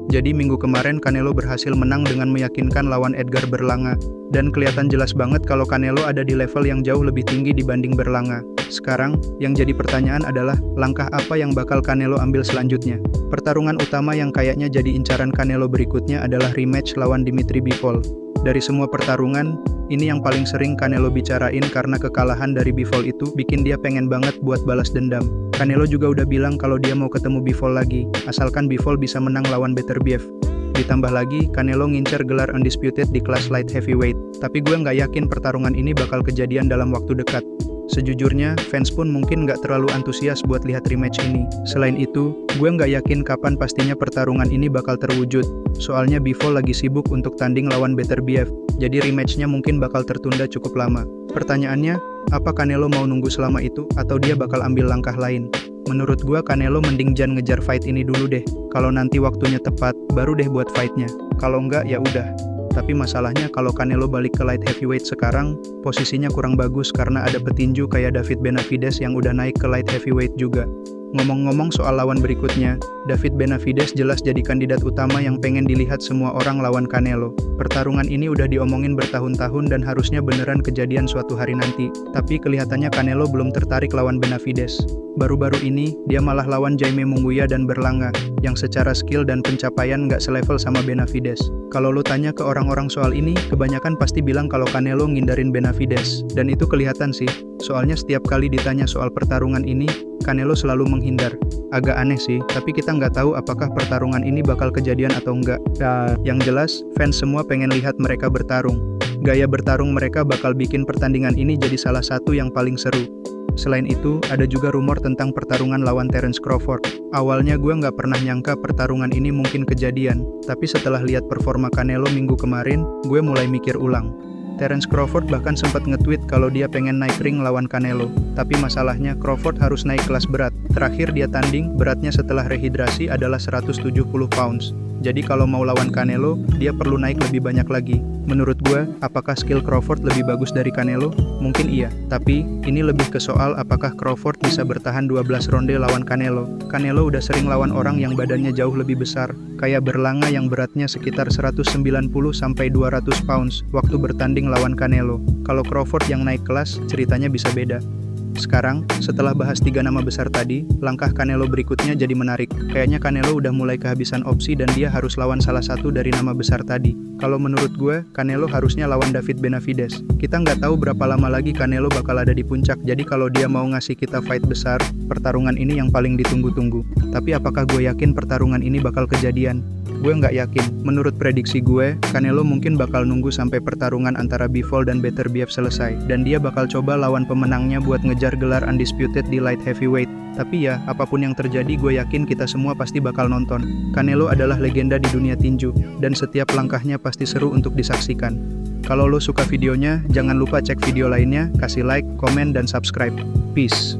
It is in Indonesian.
Jadi minggu kemarin Canelo berhasil menang dengan meyakinkan lawan Edgar Berlanga. Dan kelihatan jelas banget kalau Canelo ada di level yang jauh lebih tinggi dibanding Berlanga. Sekarang, yang jadi pertanyaan adalah, langkah apa yang bakal Canelo ambil selanjutnya? Pertarungan utama yang kayaknya jadi incaran Canelo berikutnya adalah rematch lawan Dimitri Bivol. Dari semua pertarungan, ini yang paling sering Canelo bicarain karena kekalahan dari Bivol itu bikin dia pengen banget buat balas dendam. Canelo juga udah bilang kalau dia mau ketemu Bivol lagi, asalkan Bivol bisa menang lawan Beterbiev. Ditambah lagi, Canelo ngincer gelar undisputed di kelas light heavyweight. Tapi gue nggak yakin pertarungan ini bakal kejadian dalam waktu dekat. Sejujurnya, fans pun mungkin nggak terlalu antusias buat lihat rematch ini. Selain itu, gue nggak yakin kapan pastinya pertarungan ini bakal terwujud. Soalnya Bivol lagi sibuk untuk tanding lawan Beterbiev, jadi rematchnya mungkin bakal tertunda cukup lama. Pertanyaannya, apa Canelo mau nunggu selama itu, atau dia bakal ambil langkah lain? Menurut gua Canelo mending jangan ngejar fight ini dulu deh. Kalau nanti waktunya tepat, baru deh buat fightnya. Kalau enggak, ya udah. Tapi masalahnya kalau Canelo balik ke light heavyweight sekarang, posisinya kurang bagus karena ada petinju kayak David Benavides yang udah naik ke light heavyweight juga. Ngomong-ngomong soal lawan berikutnya, David Benavides jelas jadi kandidat utama yang pengen dilihat semua orang lawan Canelo. Pertarungan ini udah diomongin bertahun-tahun dan harusnya beneran kejadian suatu hari nanti. Tapi kelihatannya Canelo belum tertarik lawan Benavides. Baru-baru ini, dia malah lawan Jaime Munguia dan Berlanga, yang secara skill dan pencapaian nggak selevel sama Benavides. Kalau lo tanya ke orang-orang soal ini, kebanyakan pasti bilang kalau Canelo ngindarin Benavides. Dan itu kelihatan sih, soalnya setiap kali ditanya soal pertarungan ini, Canelo selalu menghindar. Agak aneh sih, tapi kita nggak tahu apakah pertarungan ini bakal kejadian atau enggak. Yang jelas, fans semua pengen lihat mereka bertarung. Gaya bertarung mereka bakal bikin pertandingan ini jadi salah satu yang paling seru. Selain itu, ada juga rumor tentang pertarungan lawan Terence Crawford. Awalnya gue nggak pernah nyangka pertarungan ini mungkin kejadian, tapi setelah lihat performa Canelo minggu kemarin, gue mulai mikir ulang. Terence Crawford bahkan sempat nge-tweet kalau dia pengen naik ring lawan Canelo. Tapi masalahnya Crawford harus naik kelas berat. Terakhir dia tanding, beratnya setelah rehidrasi adalah 170 pounds. Jadi kalau mau lawan Canelo, dia perlu naik lebih banyak lagi. Menurut gue, apakah skill Crawford lebih bagus dari Canelo? Mungkin iya, tapi ini lebih ke soal apakah Crawford bisa bertahan 12 ronde lawan Canelo. Canelo udah sering lawan orang yang badannya jauh lebih besar, kayak Berlanga yang beratnya sekitar 190-200 pounds waktu bertanding lawan Canelo. Kalau Crawford yang naik kelas, ceritanya bisa beda. Sekarang, setelah bahas 3 nama besar tadi, langkah Canelo berikutnya jadi menarik. Kayaknya Canelo udah mulai kehabisan opsi dan dia harus lawan salah satu dari nama besar tadi. Kalau menurut gue, Canelo harusnya lawan David Benavides. Kita nggak tahu berapa lama lagi Canelo bakal ada di puncak, jadi kalau dia mau ngasih kita fight besar, pertarungan ini yang paling ditunggu-tunggu. Tapi apakah gue yakin pertarungan ini bakal kejadian? Gue nggak yakin. Menurut prediksi gue, Canelo mungkin bakal nunggu sampai pertarungan antara Bivol dan Beterbiev selesai, dan dia bakal coba lawan pemenangnya buat ngejar gelar undisputed di light heavyweight. Tapi ya, apapun yang terjadi, gue yakin kita semua pasti bakal nonton. Canelo adalah legenda di dunia tinju, dan setiap langkahnya pasti seru untuk disaksikan. Kalau lo suka videonya, jangan lupa cek video lainnya, kasih like, komen, dan subscribe. Peace.